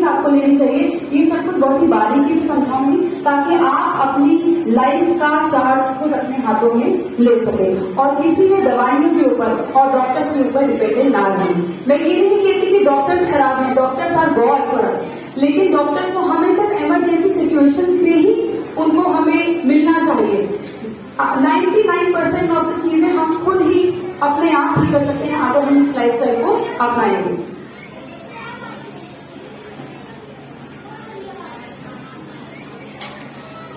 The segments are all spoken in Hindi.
आपको लेनी चाहिए। ये सब कुछ बहुत ही बारीकी से समझाऊंगी ताकि आप अपनी लाइफ का चार्ज खुद अपने हाथों में ले सके और किसी भी दवाइयों के ऊपर और डॉक्टर्स के ऊपर डिपेंडेंट ना रहें। मैं ये नहीं कहती कि डॉक्टर्स खराब हैं, doctors are god for us, लेकिन डॉक्टर्स को हमें सिर्फ इमरजेंसी सिचुएशंस में ही उनको हमें मिलना चाहिए। 99% ऑफ द चीजें हम खुद ही अपने आप ही कर सकते हैं अगर हम इस लाइफस्टाइल को अपनाएंगे।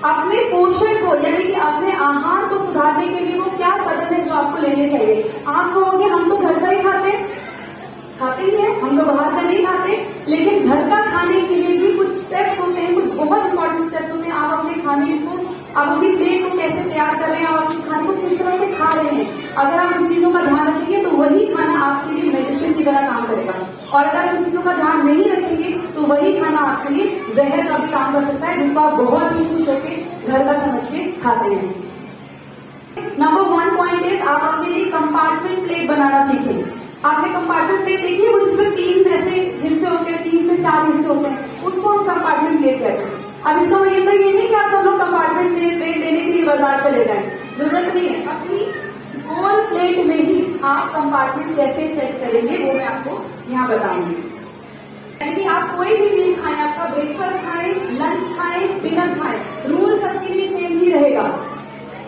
अपने पोषण को यानी कि अपने आहार को सुधारने के लिए वो क्या कदम है जो आपको लेने चाहिए। आप कहोगे हम तो घर का ही खाते ही है, हम तो बाहर का नहीं खाते, लेकिन घर का खाने के लिए भी कुछ स्टेप्स होते हैं, कुछ बहुत इंपॉर्टेंट स्टेप्स होते हैं। आप अपने खाने को, आप अपनी प्लेट को कैसे तैयार कर रहे हैं, आप उस खाने को किस तरह से खा रहे हैं। अगर आप उस चीजों का ध्यान रखेंगे तो वही खाना आपके लिए मेडिसिन की तरह काम करेगा, और अगर आप उन चीजों का ध्यान नहीं रखेंगे तो वही खाना आपके लिए जहर का भी काम कर सकता है, जिसको आप बहुत ही खुश होकर घर का समझ के खाते हैं। नंबर 1 पॉइंट इज आप अपने लिए कंपार्टमेंट प्लेट बनाना सीखें। आपने कंपार्टमेंट प्लेट देखी है, वो जिसमें 3 ऐसे हिस्से होते हैं, 3 से 4 हिस्से होते हैं, उसको हम कंपार्टमेंट प्लेट कहते हैं। अब इसका मतलब ये नहीं कि आप सब लोग कंपार्टमेंट प्लेट लेने के लिए बाजार चले जाएं, जरूरत नहीं है। अपनी गोल प्लेट में ही आप कंपार्टमेंट कैसे सेट करेंगे वो मैं आपको यहाँ बताऊंगी। यानी कि आप कोई भी मील खाएं, आपका ब्रेकफास्ट खाएं, लंच खाएं, डिनर खाएं, रूल सबके लिए सेम ही रहेगा,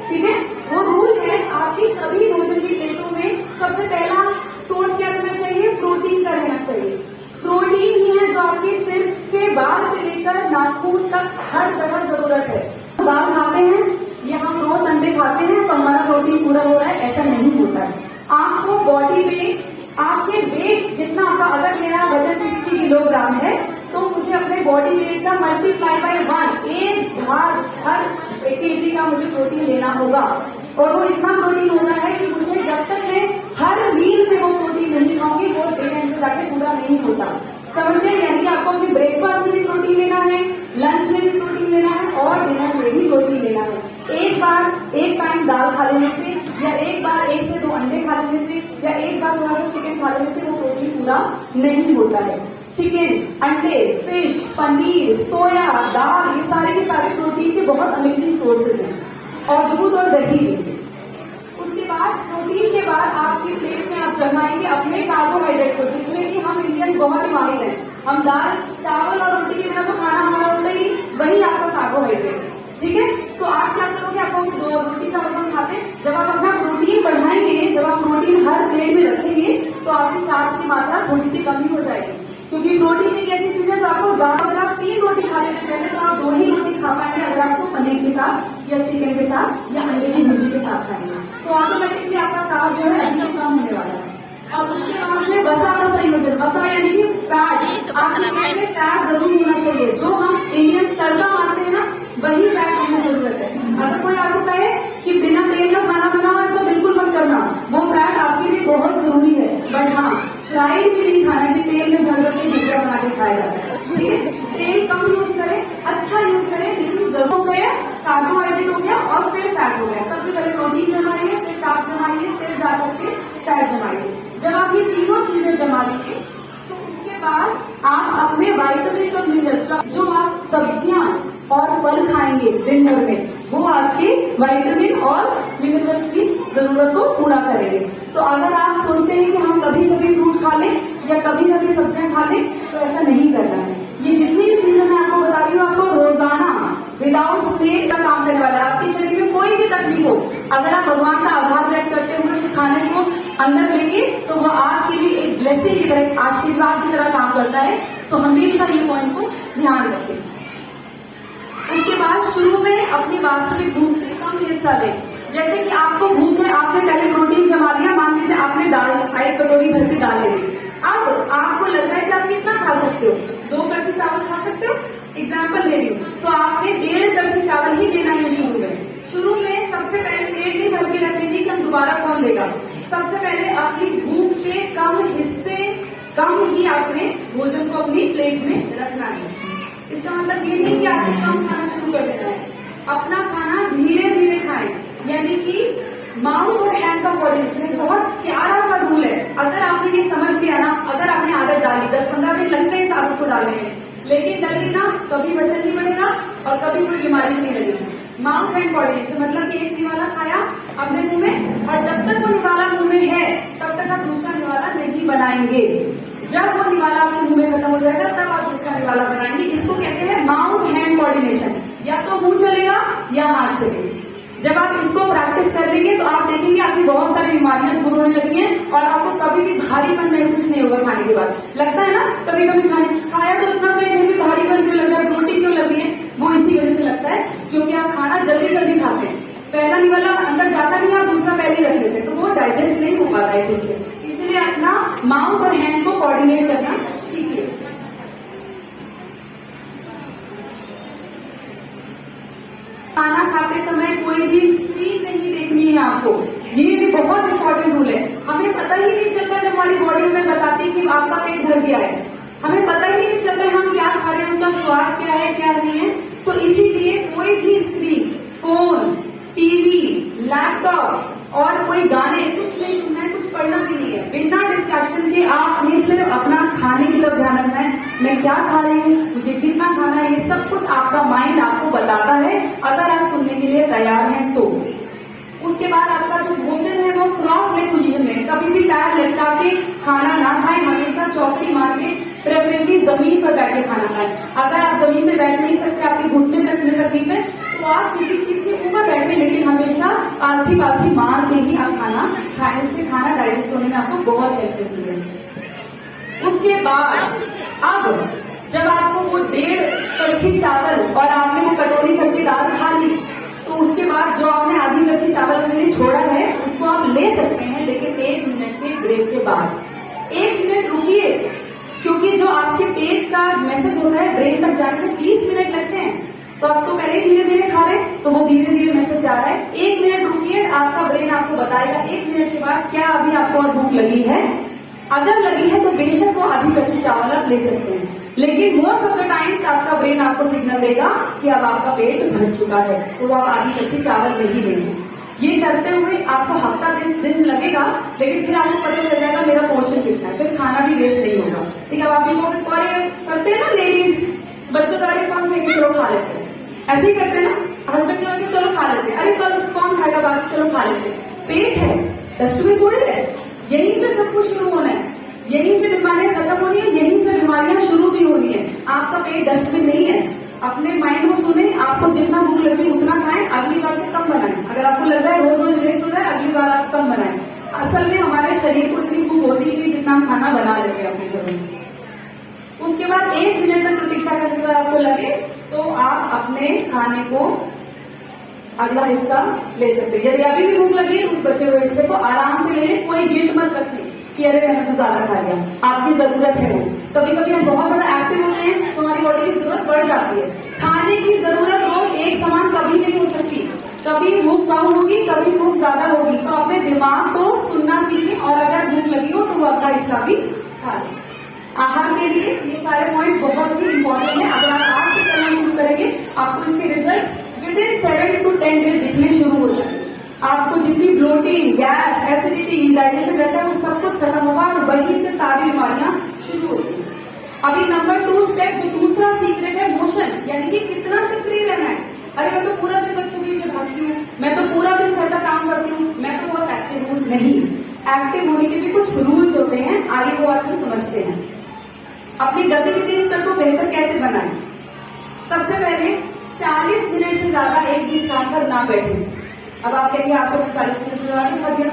ठीक है। वो रूल है आपकी सभी भोजन की प्लेटों में सबसे पहला सोर्स क्या रहना चाहिए, प्रोटीन का रहना चाहिए। प्रोटीन ही है जो आपके सिर के बाल से लेकर नाखून तक हर जगह जरूरत है। दाल खाते हैं या हम रोज अंडे खाते हैं तो हमारा प्रोटीन पूरा हो रहा है, ऐसा नहीं होता है। आपको बॉडी वेट, आपके वेट जितना आपका, अगर मेरा वजन 60 किलोग्राम है तो मुझे अपने बॉडी वेट का मल्टीप्लाई बाय 1, एक भाग हर केजी का मुझे प्रोटीन लेना होगा। और वो इतना प्रोटीन होता है कि मुझे जब तक मैं हर मील में वो प्रोटीन नहीं खाऊंगी वो डे एंड पे जाके पूरा नहीं होता, समझ गए। यानी कि आपको अपने ब्रेकफास्ट में भी प्रोटीन लेना है, लंच में भी प्रोटीन लेना है और डिनर में भी प्रोटीन लेना है। एक बार एक टाइम दाल खा लेने से या एक बार 1 से 2 अंडे खा लेने से या एक बार थोड़ा सा चिकन खा लेने से वो प्रोटीन पूरा नहीं होता है। चिकन, अंडे, फिश, पनीर, सोया, दाल, ये सारे के सारे प्रोटीन के बहुत अमेजिंग सोर्सेज हैं, और दूध और दही भी। उसके बाद प्रोटीन के बाद आपकी प्लेट में आप जमाएंगे अपने कार्बोहाइड्रेट को, जिसमें कि हम इंडियन बहुत ही माहिर हैं। हम दाल, चावल और रोटी के बिना तो खाना हमारा होता ही, वही आपका कार्बोहाइड्रेट, ठीक है। तो आप क्या करोगे, आप दो रोटी चावल हम खाते हैं, जब आप अपना प्रोटीन बढ़ाएंगे, जब आप प्रोटीन हर प्लेट में रखेंगे तो आपकी कार्ब की मात्रा थोड़ी सी कमी हो जाएगी, क्योंकि प्रोटीन एक ऐसी चीज है जो आपको ज्यादा, अगर आप 3 रोटी खाने से पहले तो आप 2 ही रोटी खा पाएंगे, अगर आप उसको पनीर के साथ या चिकन के साथ या अंडे की भुर्जी के साथ खाएंगे तो ऑटोमेटिकली आपका कार्ब जो है अभी से कम होने वाला है। और उसके बाद में वसा का संयोजन, वसा यानी कि फैट, आपके पेट में फैट जरूर होना चाहिए। जो हम इंडियंस तड़का मारते हैं ना, वही फैट होने जरूरत है। अगर कोई आपको कहे कि बिना तेल का खाना बनाओ, ऐसा बिल्कुल मत करना, वो फैट आपके लिए बहुत जरूरी है। बट हाँ, फ्राइड भी नहीं खाना है, तेल में भर के भुजिया बना के खाया जाता है, ठीक है। तेल कम यूज करें, अच्छा यूज करें, लेकिन जरूर हो गया, कार्बोहाइड्रेट हो गया और फिर फैट हो गया। सबसे पहले प्रोटीन जमाइए, फिर फैट जमाइए, फिर जाकर के फैट जमाइए। जब आप ये तीनों चीजें जमा लेंगे तो उसके बाद आप अपने वाइटामिन और मिनरल्स, जो आप सब्जियां और फल खाएंगे दिन भर में, वो आपके वाइटामिन और मिनरल्स की जरूरत को पूरा करेंगे। तो अगर आप सोचते हैं कि हम कभी कभी फ्रूट खा लें या कभी कभी सब्जियां खा लें, तो ऐसा नहीं करना है। ये जितनी भी चीजें मैं आपको बता रही हूँ, आपको रोजाना विदाउट फेल का काम करने वाला है। आपके शरीर में कोई भी तकलीफ हो, अगर आप भगवान का आभार व्यक्त करते हुए उस खाने को अंदर लेंगे तो वह आपके लिए एक ब्लेसिंग की तरह, एक आशीर्वाद की तरह काम करता है। तो हमेशा ये पॉइंट को ध्यान रखें। उसके बाद शुरू में अपनी वास्तविक भूख से कम हिस्सा लें। जैसे कि आपको भूख है, आपने पहले प्रोटीन जमा लिया, मान लीजिए आपने दाल, 1 कटोरी भर की दाल ले ली। अब आपको लग रहा है कि आप कितना खा सकते हो, 2 कड़छी चावल खा सकते हो, एग्जाम्पल ले रही हूँ, तो आपने 1.5 कड़छी चावल ही लेना है शुरू में। शुरू में सबसे पहले प्लेट नहीं भर के रख लीजिए कि हम दोबारा कौन लेगा। सबसे पहले अपनी भूख से कम हिस्से, कम ही आपने भोजन को अपनी प्लेट में रखना है। इसका मतलब ये नहीं कि आपको कम खाना शुरू कर देना है, अपना खाना धीरे धीरे खाएं। यानी कि माउथ और हैंड का कोऑर्डिनेशन एक बहुत प्यारा सा रूल है। अगर आपने ये समझ लिया ना, अगर आपने आदत डाली, 10-15 दिन लगते हैं इस आदत को डालने में, लेकिन डरिए ना, कभी वजन नहीं बढ़ेगा और कभी कोई बीमारी भी नहीं लगेगी। माउथ हैंड कोऑर्डिनेशन मतलब कि एक निवाला खाया अपने मुंह में, और जब तक वो निवाला मुंह में है तब तक आप दूसरा निवाला नहीं बनाएंगे। जब वो निवाला आपके मुंह में खत्म हो जाएगा तब आप दूसरा निवाला बनाएंगे। इसको कहते हैं माउथ हैंड कोऑर्डिनेशन। या तो मुंह चलेगा या हाथ चलेगा। जब आप इसको प्रैक्टिस कर लेंगे तो आप देखेंगे आपकी बहुत सारी बीमारियां दूर होने लगी हैं और आपको कभी भी भारीपन महसूस नहीं होगा खाने के बाद। लगता है ना कभी कभी खाया तो इतना सही नहीं, भी भारीपन क्यों लग रहा है, रोटी क्यों लग रही है, वो इसी वजह से लगता है क्योंकि आप खाना जल्दी जल्दी खाते हैं। पहला निवाला अंदर जाता नहीं, आप दूसरा पहले ही रख लेते हैं, तो वो डाइजेस्ट नहीं हो पाता है ठीक से। इसलिए अपना माउथ और हैंड को कोऑर्डिनेट करना सीखिए। खाना खाते समय कोई भी स्क्रीन नहीं देखनी है आपको, ये भी बहुत इंपॉर्टेंट रूल है। हमें पता ही नहीं चलता जब हमारी बॉडी हमें बताती है कि आपका पेट भर गया है, हमें पता ही नहीं चलता हम क्या खा रहे हैं, उसका स्वाद क्या है क्या नहीं है। तो इसीलिए कोई भी स्क्रीन, फोन, टीवी, लैपटॉप और कोई गाने कुछ नहीं सुनना है, कुछ पढ़ना भी नहीं है। बिना डिस्ट्रैक्शन के आपने सिर्फ अपना खाने की तरफ ध्यान रखना है। मैं क्या खा रही हूँ, मुझे कितना खाना है, ये सब कुछ आपका माइंड आपको बताता है अगर आप सुनने के लिए तैयार हैं तो। उसके बाद आपका जो भोजन है वो क्रॉस लेग पोजीशन में, कभी भी पैर लटका के खाना ना खाएं, हमेशा चौकड़ी मार के प्रेफरेबली जमीन पर बैठ के खाना खाएं। अगर आप जमीन में बैठ नहीं सकते, आपके घुटने तक में तकलीफ है, तो आप किसी चीज के ऊपर बैठे, लेकिन हमेशा पालथी पालथी मार के ही आप खाना खाएं, उससे खाना डाइजेस्ट होने में आपको बहुत हेल्प मिलती है। उसके बाद अब जब आपको वो 1.5 कड़छी चावल और आपने वो कटोरी भर के दाल खा ली, तो उसके बाद जो आपने आधी कड़छी चावल अपने लिए छोड़ा है उसको आप ले सकते हैं, लेकिन 1 मिनट के ब्रेक के बाद। 1 मिनट रुकिए, क्योंकि जो आपके पेट का मैसेज होता है ब्रेन तक जाने में 20 मिनट लगते हैं। तो आप तो पहले धीरे धीरे खा रहे हैं, तो वो धीरे धीरे मैसेज जा रहा है। 1 मिनट रुकिए, आपका ब्रेन आपको बताएगा 1 मिनट के बाद क्या अभी आपको और भूख लगी है। अगर लगी है तो बेशक वो आधी कच्ची चावल आप ले सकते हैं, लेकिन मोस्ट ऑफ द टाइम्स आपका ब्रेन आपको सिग्नल देगा कि अब आपका पेट भर चुका है, तो आप आधी कच्ची चावल नहीं लेंगे। ये करते हुए आपको हफ्ता 10 दिन लगेगा, लेकिन फिर आपको पता चल जाएगा मेरा पोर्शन कितना है, फिर खाना भी वेस्ट नहीं होगा। ठीक है, अब आप ये करते हैं ना लेडीज, बच्चों का अरे कौन फेंके चलो खा लेते हैं, ऐसे ही करते हैं ना। हस्बैंड के चलो खा लेते हैं, अरे कल कौन खाएगा बाकी, चलो खा लेते हैं। पेट है, डस्टबिन थोड़ी है, यहीं से सब कुछ शुरू होना है, यहीं से बीमारियां खत्म होनी है, यहीं से बीमारियां शुरू भी होनी है। आपका पेट डस्टबिन नहीं है। अपने माइंड को सुने, आपको जितना भूख लगी उतना खाएं, अगली बार से कम बनाएं। अगर आपको लग रहा है रोज रोज वेस्ट हो रहा है, अगली बार आप कम बनाएं। असल में हमारे शरीर को इतनी भूख होती है कि जितना हम खाना बना लेते हैं अपने घरों में। उसके बाद 1 मिनट तक प्रतीक्षा करने के बाद आपको लगे तो आप अपने खाने को अगला हिस्सा ले सकते हैं। यदि अभी भी भूख लगी तो उस बचे हुए हिस्से को आराम से ले लें, कोई गिल्ट मत रखें कि अरे मैंने तो ज्यादा खा लिया। आपकी जरूरत है वो। कभी कभी हम बहुत ज्यादा एक्टिव होते हैं तो हमारी बॉडी की जरूरत बढ़ जाती है। खाने की जरूरत रोज एक समान कभी नहीं हो सकती, कभी भूख कम होगी, कभी भूख ज्यादा होगी। तो अपने दिमाग को सुनना सीखें और अगर भूख लगी हो तो वो अगला हिस्सा भी खा लें। आहार के लिए ये सारे पॉइंट्स बहुत ही इंपॉर्टेंट है। अगर आप आज से करना शुरू करेंगे आपको इसके रिजल्ट विदिन 7 to 10 डेज दिखने शुरू हो जाएंगे। आपको जितनी ब्लोटिंग, गैस, एसिडिटी, इंडाइजेशन रहता है वो सब कुछ खत्म होगा और वहीं से सारी बीमारियां शुरू होती हैं। अभी नंबर 2 स्टेप जो दूसरा सीक्रेट है मोशन, यानी कि कितना सक्रिय रहना है। अरे मैं तो पूरा दिन बच्चों के लिए भागती हूँ, मैं तो पूरा दिन घर का काम करती हूँ, मैं तो बहुत एक्टिव हूँ। नहीं, एक्टिव होने के भी कुछ रूल्स होते हैं, आइए वो आज हम समझते हैं। अपनी गतिविधि स्तर को बेहतर कैसे बनाएं। सबसे पहले 40 मिनट से ज्यादा एक भी स्थान पर ना बैठे। अब आप कहेंगे आपको 40 मिनट से ज्यादा खा दिया,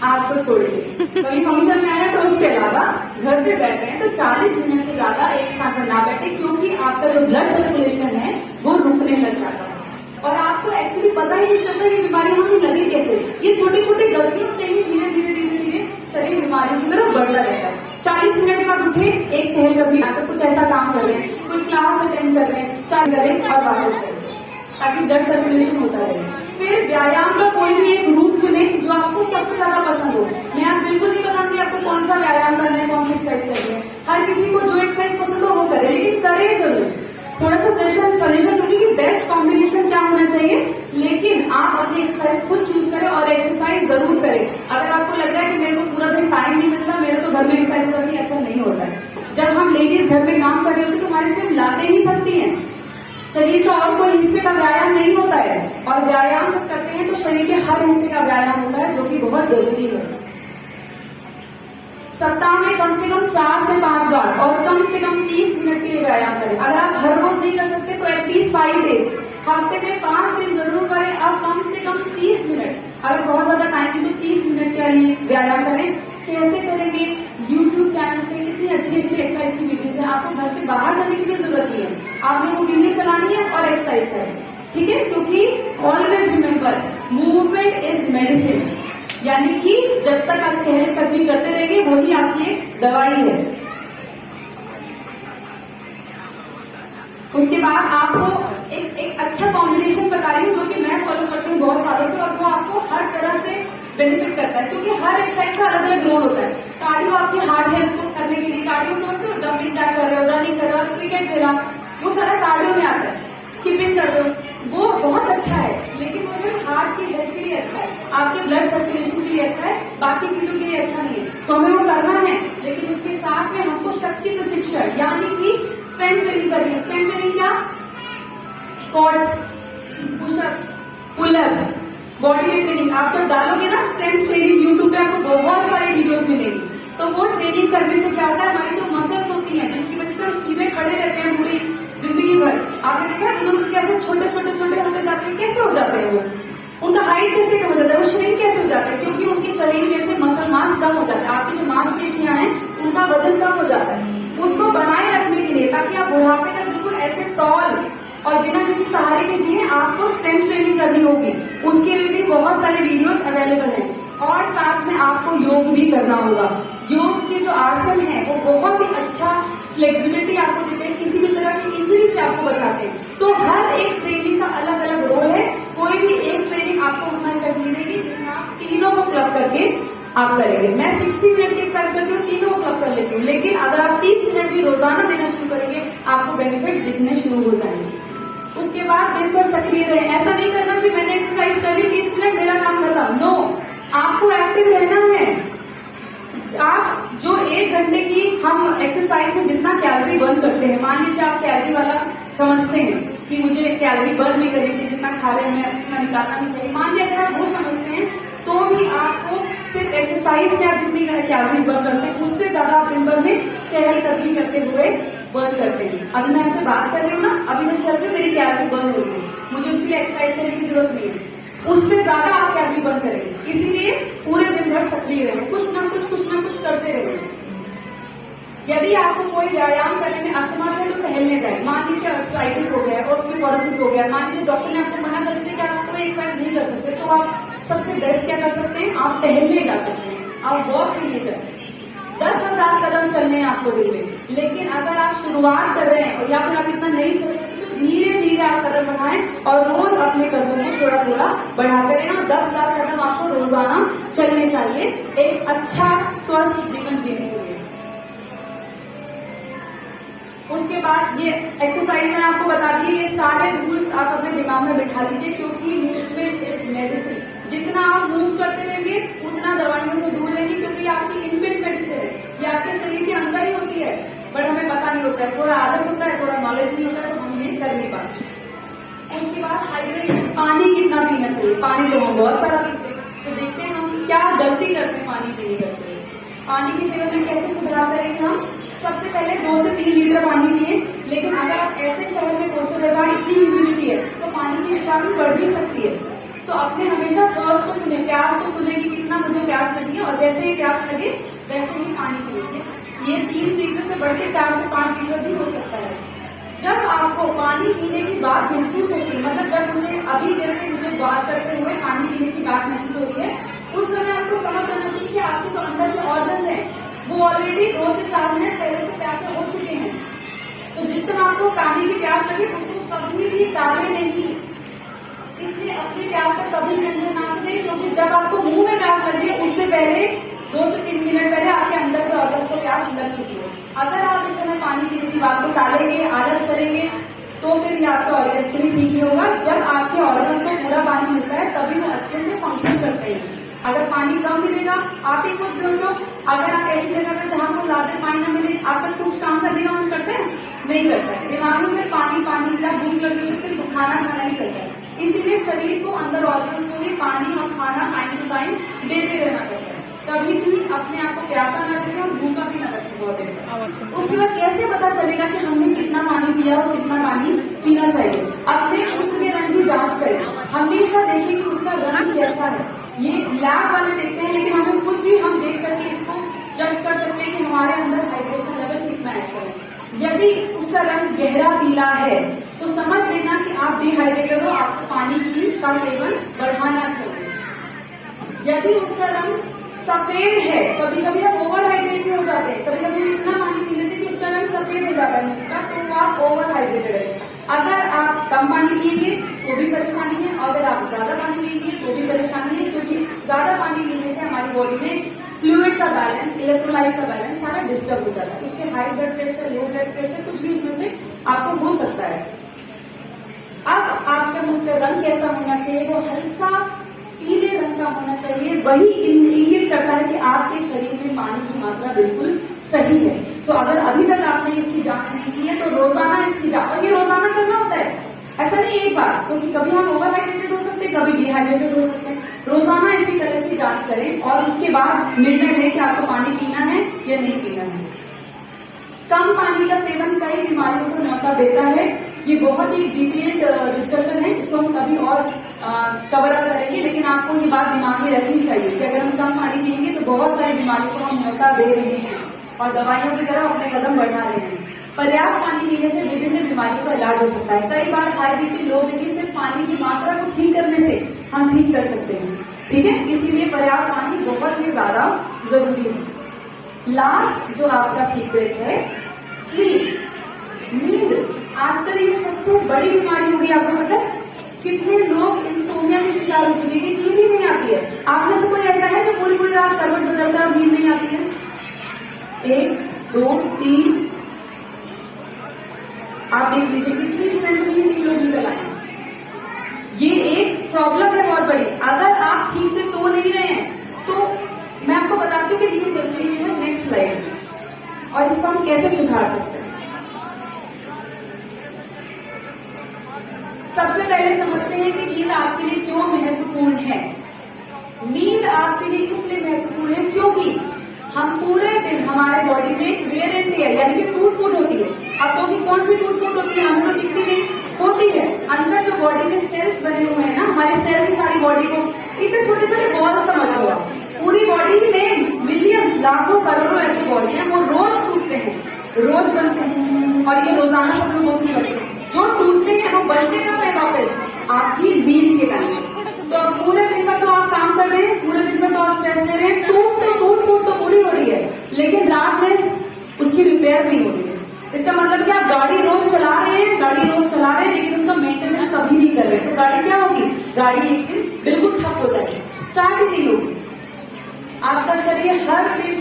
आज को छोड़िए। कभी फंक्शन में आए तो उसके अलावा घर पे बैठ रहे हैं तो 40 मिनट से ज्यादा एक स्थान पर ना बैठे, क्योंकि आपका जो ब्लड सर्कुलेशन है वो रुकने लग जाता है और आपको एक्चुअली पता ही नहीं चलता ये बीमारी हमें लगी कैसे। ये छोटी छोटी गलतियों से ही धीरे धीरे धीरे धीरे शरीर बीमारियों की तरफ बढ़ता रहता है। 40 मिनट के बाद उठे, एक चहलकदमी आकर कुछ ऐसा काम कर रहे हैं, कोई क्लास अटेंड कर रहे हैं, चाय करें और वापस करें, ताकि ब्लड सर्कुलेशन होता रहे। फिर व्यायाम का कोई भी एक रूप चुने जो आपको सबसे ज्यादा पसंद हो। मैं आप बिल्कुल नहीं बताऊंगी आपको कौन सा व्यायाम करना है, कौन सी एक्सरसाइज करनी है। हर किसी को जो एक्सरसाइज पसंद हो वो करे, लेकिन करे जरूर। थोड़ा सा सजेशन दूंगी कि बेस्ट कॉम्बिनेशन क्या होना चाहिए, लेकिन आप अपनी एक्सरसाइज खुद चूज करें और एक्सरसाइज जरूर करें। अगर आपको लग रहा है कि मेरे को पूरा दिन टाइम नहीं मिलता, मेरे तो घर में एक्सरसाइज करनी, ऐसा नहीं होता है। जब हम लेडीज घर में काम कर रहे होते तो हमारे सिर्फ मूवमेंट लाते ही थकती हैं। शरीर का और कोई हिस्से का व्यायाम नहीं होता है, और व्यायाम जब करते हैं तो शरीर के हर हिस्से का व्यायाम होता है, जो कि बहुत जरूरी है। सप्ताह में कम से कम 4 से 5 बार और कम से कम 30 मिनट के लिए व्यायाम करें। अगर आप हर रोज नहीं कर सकते तो एटलीस्ट 5 डेज, हफ्ते में 5 दिन जरूर करें। अब कम से कम 30 मिनट, अगर बहुत ज्यादा टाइम है तो 30 मिनट के लिए व्यायाम करें। कैसे करेंगे? यूट्यूब चैनल पे इतनी अच्छी अच्छी एक्सरसाइज की वीडियोज है, आपको घर से बाहर जाने की भी जरूरत नहीं है, आपने वो वीडियो चलानी है और एक्सरसाइज करें, ठीक है? क्योंकि always remember, movement is medicine, यानी कि जब तक आप चहलकदमी करते रहेंगे वही आपकी दवाई है। उसके बाद आपको एक अच्छा कॉम्बिनेशन बता रही हूँ जो कि मैं फॉलो करती हूँ बहुत सालों से, और वो आपको हर तरह से बेनिफिट करता है, क्योंकि हर एक्सरसाइज का अलग अलग रोल होता है। कार्डियो आपकी हार्ट हेल्थ को करने के लिए, कार्डियो समझते हो, जंपिंग जैक कर रहे हो, रनिंग कर रहे हो, क्रिकेट खेल रहा, वो सारा कार्डियो में आता है। स्किपिंग कर रहे हो, वो बहुत अच्छा है, लेकिन वो सिर्फ हार्ट की हेल्थ के लिए अच्छा है, आपके ब्लड सर्कुलेशन के लिए अच्छा है, बाकी चीजों के लिए अच्छा नहीं है। तो हमें वो करना है, लेकिन उसके साथ में हमको शक्ति प्रशिक्षण यानी कि स्ट्रेंथ ट्रेनिंग करनी है। स्ट्रेंथ ट्रेनिंग क्या? Squat, pushups, pullups, body weight training. आप जब डालोगे ना स्ट्रेंथ ट्रेनिंग यूट्यूब पे, आपको बहुत सारी वीडियोस मिलेगी। तो वो ट्रेनिंग करने से क्या होता है, हमारी जो मसल्स होती हैं, जिसकी वजह से हम सीधे खड़े रहते हैं पूरी जिंदगी भर। आपने देखा बुजुर्ग कैसे छोटे छोटे छोटे होते जाते हैं, कैसे हो जाते हैं वो, उनका हाइट कैसे कम हो जाता है, वो श्रिंक कैसे हो जाता है? क्योंकि उनके शरीर में से मसल मास कम हो जाता है, आपकी जो मांसपेशियां हैं उनका वजन कम हो जाता है। उसको बनाए रखने के लिए, ताकि आप बुढ़ापे तक बिल्कुल ऐसे टॉल और बिना किसी सहारे के जिए, आपको स्ट्रेंथ ट्रेनिंग करनी होगी। उसके लिए भी बहुत सारे वीडियोस अवेलेबल हैं, और साथ में आपको योग भी करना होगा। योग के जो आसन है वो बहुत ही अच्छा फ्लेक्सिबिलिटी आपको देते हैं, किसी भी तरह की इंजरी से आपको बचाते हैं। तो हर एक ट्रेनिंग का अलग अलग रोल है, कोई भी एक ट्रेनिंग आपको उतना इफेक्ट नहीं देगी जितना आप तीनों को क्लब करके आप करेंगे। मैं 60 मिनट की एक्सरसाइज करती हूँ, तीनों को क्लब कर लेती हूँ, लेकिन अगर आप 30 मिनट भी रोजाना देना शुरू करेंगे, आपको बेनिफिट्स दिखने शुरू हो जाएंगे। उसके बाद दिन भर सक्रिय रहे। ऐसा नहीं करना कि मैंने एक्सरसाइज कर ली 30 मिनट मेरा काम खत्म, नो, आपको एक्टिव रहना है। आप जो 1 घंटे की हम एक्सरसाइज में जितना कैलोरी बर्न करते हैं, मान लीजिए आप कैलोरी वाला समझते हैं कि मुझे कैलोरी बर्न नहीं करनी चाहिए, जितना खा रहे हैं उतना निकालना नहीं चाहिए, मान लीजिए अगर आप वो समझते हैं, तो भी आपको सिर्फ एक्सरसाइज से आप जितनी कैलोरीज बर्न करते हैं उससे ज्यादा आप दिन भर में चहलकदमी करते हुए बर्न करते हैं। अभी मैं आपसे बात कर रही हूँ ना, अभी मैं चल रही हूँ, मेरी कैलोरी बर्न हो रही है, मुझे उसके लिए एक्सरसाइज करने की जरूरत नहीं है, उससे ज्यादा आप कैलोरी बर्न करेंगे। इसीलिए पूरे दिन भर सक्रिय रहे, कुछ ना कुछ करते रहे। यदि आपको कोई व्यायाम करने में असमर्थ है तो टहलने जाए। मान लीजिए आर्थराइटिस हो गया, ऑस्टियोपोरोसिस हो गया, मान लीजिए डॉक्टर ने आपको मना कर दिया कि आप कोई एक्सरसाइज नहीं कर सकते, तो आप सबसे बेस्ट क्या कर सकते हैं, आप टहलने जा सकते हैं, आप वॉक के लिए करें। 10,000 कदम चलने हैं आपको दिन में। लेकिन अगर आप शुरुआत कर रहे हैं या फिर आप इतना नहीं चल सकते, तो धीरे धीरे आप कदम बढ़ाएं और रोज अपने कदमों को थोड़ा थोड़ा बढ़ाते रहें। और 10,000 कदम आपको रोजाना चलने चाहिए एक अच्छा स्वस्थ जीवन जीने के लिए। उसके बाद ये एक्सरसाइज मैंने आपको बता दी, ये सारे रूल्स आप अपने दिमाग में बिठा लीजिए, क्योंकि मूवमेंट इज मेडिसिन। जितना आप मूव करते रहेंगे उतना दवाइयों से दूर रहेंगे, क्योंकि ये आपकी इनबिल्ट मेडिसिन है, ये आपके शरीर के अंदर ही होती है, बट हमें पता नहीं होता है, थोड़ा आलस होता है, थोड़ा नॉलेज नहीं होता है, तो हम ये कर नहीं पाते। उसके बाद हाइड्रेशन, पानी कितना पीना चाहिए। पानी तो हम बहुत सारा पीते हैं, तो देखते हैं हम क्या गलती करते हैं पानी पीने करते हैं। पानी की सेवन में कैसे सुधार करेंगे हम? सबसे पहले 2 से 3 लीटर पानी पिए। लेकिन अगर आप ऐसे शहर में कोसों में जहाँ इतनी ह्यूमिडिटी है तो पानी की रिक्वायरमेंट बढ़ भी सकती है, तो अपने हमेशा थर्स्ट को सुने, प्यास को सुने कि कितना मुझे प्यास लगी है, और जैसे ही प्यास लगे वैसे ही पानी पी लीजिए। ये 3 लीटर से बढ़ के 4 से 5 लीटर भी हो सकता है। जब आपको पानी पीने की बात महसूस होती है, मतलब जब मुझे बात करते हुए पानी पीने की बात महसूस हो रही है, उस समय आपको समझ आना चाहिए कि आपके जो अंदर जो ऑर्गन्स हैं वो ऑलरेडी 2 से 4 मिनट पहले से प्यासे हो चुके हैं। तो जिस समय आपको पानी की प्यास लगे उसको कभी भी टाले नहीं, इसलिए अपनी प्यास को कभी नियंत्रण ना करें, क्योंकि जब आपको मुंह में प्यास लगी है उससे पहले 2 से 3 मिनट पहले आपके अंदर के ऑर्गन को प्यास लग चुकी है। अगर आप इस समय पानी पीने की बात को टालेंगे, आलस करेंगे, तो फिर ये आपके ऑर्गन्स के लिए ठीक नहीं होगा। जब आपके ऑर्गन्स को पूरा पानी मिलता है तभी वो अच्छे से फंक्शन करते हैं। अगर पानी कम मिलेगा, आप ही खुद देखो, अगर आप ऐसी जगह पे जहाँ को ज्यादा पानी न मिले, आपका कुछ काम करने का मन करते हैं, नहीं करता है। दिमाग में सिर्फ पानी पानी या भूख लगी तो सिर्फ खाना खाना ही चलता है। इसीलिए शरीर को अंदर ऑर्गन्स को भी पानी और खाना टाइम टू टाइम देते रहना पड़ता है। कभी भी अपने आप को प्यासा न रखें और भूखा भी न रखें बहुत देर तक। उसके बाद कैसे पता चलेगा कि हमने कितना पानी पिया और कितना पानी पीना चाहिए? अपने मूत्र के रंग की जांच करें। हमेशा देखें कि उसका रंग कैसा है। ये लैब वाले देखते हैं, लेकिन हमें खुद भी हम देख करके इसको जज कर सकते हैं कि हमारे अंदर हाइड्रेशन लेवल कितना है। यदि उसका रंग गहरा पीला है तो समझ लेना कि आप डिहाइड्रेटेड हो, आपको पानी का सेवन बढ़ाना चाहिए। यदि उसका रंग सफेद है, कभी कभी आप ओवर हाइड्रेट भी हो जाते हैं, कभी कभी इतना पानी पी लेते हैं कि उसका रंग सफेद हो जाता है मुंह का, तो वो आप ओवर हाइड्रेटेड है। अगर आप कम पानी पिएंगे तो भी परेशानी है, अगर आप ज्यादा पानी पिएंगे तो भी परेशानी है, क्योंकि ज्यादा पानी पीने से हमारी बॉडी में फ्लूइड का बैलेंस, इलेक्ट्रोलाइट का बैलेंस सारा डिस्टर्ब हो जाता है। इससे high blood pressure, low blood pressure कुछ भी उसमें से आपको हो सकता है। अब आपके मुंह का रंग कैसा होना चाहिए? वो हल्का पीले रंग का होना चाहिए। वही इंगित करता है कि आपके शरीर में पानी की मात्रा बिल्कुल सही है। तो अगर अभी तक आपने इसकी जांच नहीं की है तो रोजाना इसकी जांच, और ये रोजाना करना होता है, ऐसा नहीं एक बार, क्योंकि कभी हम ओवर हाइड्रेटेड हो सकते हैं, कभी डिहाइड्रेटेड हो सकते हैं। रोजाना इसकी कलर की जांच करें और उसके बाद निर्णय लें कि आपको पानी पीना है या नहीं पीना है। कम पानी का सेवन कई बीमारियों को न्योता देता है। ये बहुत ही डिटेल्ड डिस्कशन है, इसको हम कभी और कवर अप करेंगे, लेकिन आपको ये बात दिमाग में रखनी चाहिए कि अगर हम कम पानी पिएंगे तो बहुत सारी बीमारियों को हम न्योता दे रहे हैं और दवाइयों की तरफ अपने कदम बढ़ा रहे हैं। पर्याप्त पानी पीने से विभिन्न बीमारियों का इलाज हो सकता है। कई बार हाई बीपी, लो बीपी सिर्फ पानी की मात्रा को ठीक करने से हम ठीक कर सकते हैं। ठीक है, इसीलिए पर्याप्त पानी बहुत ही ज्यादा जरूरी है। लास्ट जो आपका सीक्रेट है, स्लीप, नींद। आजकल ये सबसे बड़ी बीमारी हो गई, आपको पता है? कितने लोग इंसोमिया के शिकार हो चुके हैं, नींद ही नहीं आती है। आप में से कोई ऐसा है जो पूरी पूरी रात करवट बदलता है, नींद नहीं आती है? 1 2 3, आप देख लीजिए कितनी स्ट्रेंथ में 3 लोग निकल आए। ये एक प्रॉब्लम है बहुत बड़ी। अगर आप ठीक से सो नहीं रहे हैं तो मैं आपको बताती हूँ कि नींद जरूरी है। नेक्स्ट स्लाइड, और इसको हम कैसे सुधार सकते हैं। सबसे पहले समझते हैं कि नींद आपके लिए क्यों महत्वपूर्ण है। नींद आपके लिए इसलिए महत्वपूर्ण है क्योंकि हम पूरे दिन हमारे बॉडी में वेयर एंड टेयर यानी कि टूट फूट होती है। अब तो कौन सी टूट फूट होती है हमें तो दिखती नहीं, होती है अंदर जो बॉडी में सेल्स बने हुए हैं ना, हमारे सेल्स ही सारी बॉडी को इतने छोटे छोटे बॉल समझ लो। पूरी बॉडी में मिलियंस, लाखों, करोड़ों ऐसे बॉल हैं, वो रोज टूटते हैं, रोज बनते हैं, और ये रोजाना सब लोग होती करते हैं। जो टूटते हैं वो बनते कब है? वापस आपकी नींद के टाइम में। तो पूरे दिन भर तो आप काम कर रहे हैं, पूरे दिन भर तो आप स्ट्रेस ले रहे हैं, टूट फूट तो पूरी हो रही है, लेकिन रात में उसकी रिपेयर नहीं हो रही है। इसका मतलब कि आप गाड़ी रोज चला रहे हैं, लेकिन उसका मेंटेनेंस कभी नहीं कर रहे, तो गाड़ी क्या होगी? गाड़ी एक दिन बिल्कुल ठप हो जाएगी, स्टार्ट ही नहीं होगी। आपका शरीर हर दिन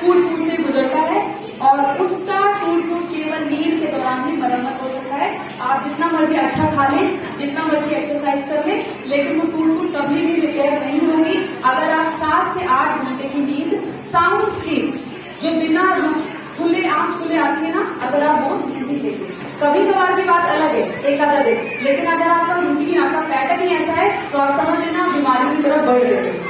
टूट फूट से गुजरता है और उसका टूट फूट केवल नींद के दौरान ही मरम्मत हो सकता है। आप जितना मर्जी अच्छा खा लें, जितना मर्जी एक्सरसाइज कर लें, लेकिन वो टूट फूट कभी भी रिपेयर नहीं होगी अगर आप 7 से 8 घंटे की नींद, साउंड स्लीप, जो बिना खुले आंख खुले आती है ना, अगर आप वो नींद लेते हैं। कभी कभार की बात अलग है, एक आधा दिन, लेकिन अगर आपका रूटीन, आपका पैटर्न ही ऐसा है तो आप समझ लेना बीमारी की तरफ बढ़ रहे हैं।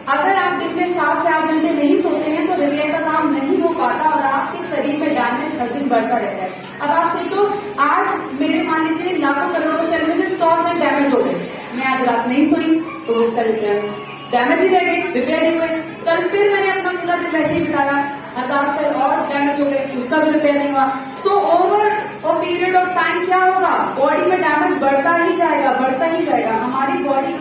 अगर आप दिन में 7 से 8 घंटे नहीं सोते हैं तो रिपेयर का काम नहीं हो पाता और आपके शरीर में डैमेज हर दिन बढ़ता रहता है। अब आप सोचो, आज मेरे मान लीजिए लाखों करोड़ों सेल में से 100 सेल डैमेज हो गए, मैं आज रात नहीं सोई तो वो सेल डैमेज ही रह गए, रिपेयर नहीं हुए। कल फिर मैंने अपना पूरा दिन वैसे ही बिताया, 1000 सेल और डैमेज हो गए, उसका भी रिपेयर नहीं हुआ। तो ओवर और पीरियड ऑफ टाइम क्या होगा? बॉडी में डैमेज बढ़ता ही जाएगा। हमारी बॉडी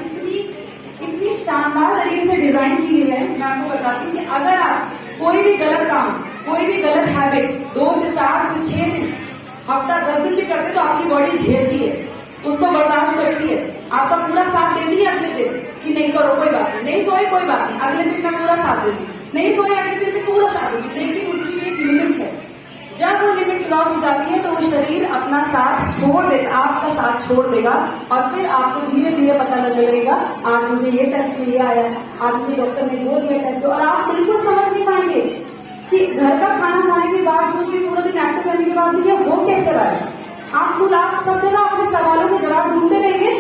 इतनी शानदार तरीके से डिजाइन की गई है। मैं आपको बताती हूँ कि अगर आप कोई भी गलत काम, कोई भी गलत हैबिट 2 से 4 से 6 दिन, हफ्ता 10 दिन भी करते तो आपकी बॉडी झेलती है, उसको बर्दाश्त करती है, आपका पूरा साथ देती है अगले दिन कि नहीं करो कोई बात नहीं सोए कोई बात नहीं, अगले दिन मैं पूरा साथ देती, नहीं सोए अगले दिन पूरा साथ देती। लेकिन उसकी भी एक लिमिट है। जब वो लिमिट क्रॉस हो जाती है तो वो शरीर अपना साथ छोड़ देगा, आपका साथ छोड़ देगा, और फिर आपको धीरे धीरे पता लगने लगेगा, आज मुझे ये टेस्ट में ये आया, आज मुझे डॉक्टर ने वो दिया टेस्ट, और आप बिल्कुल समझ नहीं पाएंगे कि घर का खाना खाने के बाद मुझे पूरा दिन एक्टिव करने के बाद भी ये हो कैसे रहा है। आप सब जगह अपने सवालों के जवाब ढूंढते रहेंगे,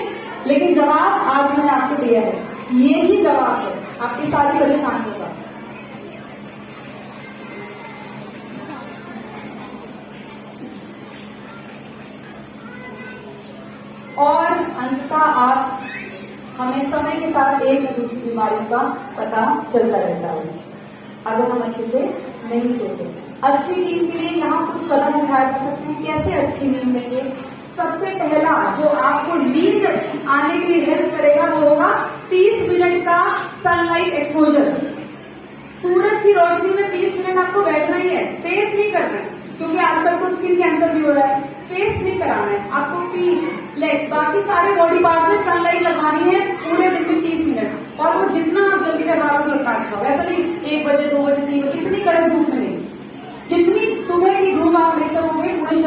लेकिन जवाब आज मैंने आपको दिया है, ये ही जवाब है आपकी सारी परेशानियों का। और अंततः आप हमें समय के साथ एक न दूसरी बीमारियों का पता चलता रहता है अगर हम अच्छे से नहीं सोते। अच्छी नींद के लिए यहाँ कुछ कदम उठाए जा सकते हैं। कैसे अच्छी नींद लेंगे? सबसे पहला जो आपको नींद आने के लिए हेल्प करेगा वो होगा 30 मिनट का सनलाइट एक्सपोजर। सूरज की रोशनी में 30 मिनट आपको बैठना ही है, फेस नहीं करना है, क्योंकि आजकल तो स्किन कैंसर भी हो रहा है। फेस नहीं कराना है आपको, फीट, लेग्स, बाकी सारे बॉडी पार्ट में सनलाइट लगानी है पूरे दिन में 30 मिनट। और वो जितना आप जल्दी करवा लोगे उतना अच्छा होगा। ऐसा नहीं 1 बजे 2 बजे 3 बजे, इतनी कड़क धूप में नहीं, जितनी सुबह की धूप आप ले सकोगे पूरे